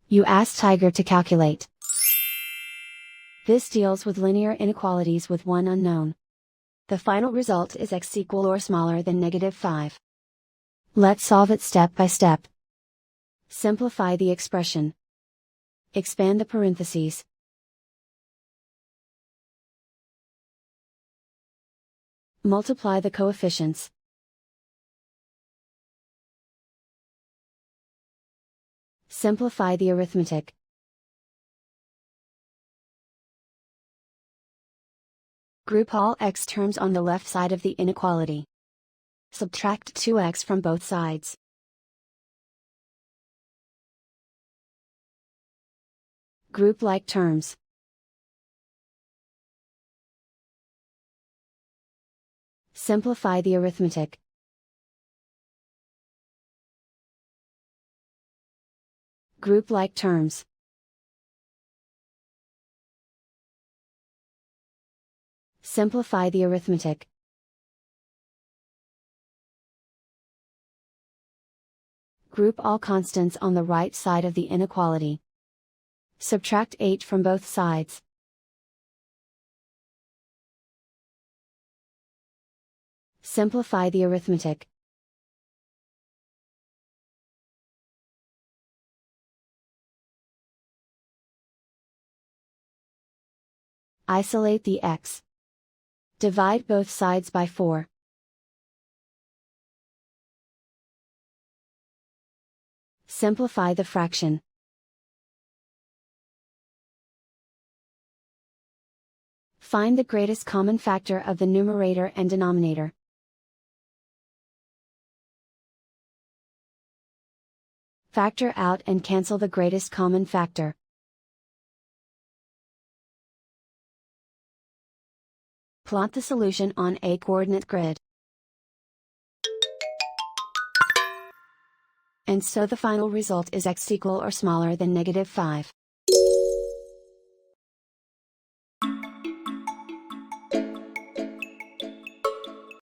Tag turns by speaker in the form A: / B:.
A: You ask Tiger to calculate. This deals with linear inequalities with one unknown. The final result is x equal or smaller than -5. Let's solve it step by step. Simplify the expression. Expand the parentheses. Multiply the coefficients. Simplify the arithmetic. Group all x terms on the left side of the inequality. Subtract 2x from both sides. Group like terms. Simplify the arithmetic. Group like terms. Simplify the arithmetic. Group all constants on the right side of the inequality. Subtract 8 from both sides. Simplify the arithmetic. Isolate the x. Divide both sides by 4. Simplify the fraction. Find the greatest common factor of the numerator and denominator. Factor out and cancel the greatest common factor. Plot the solution on a coordinate grid. And so the final result is x equal or smaller than -5.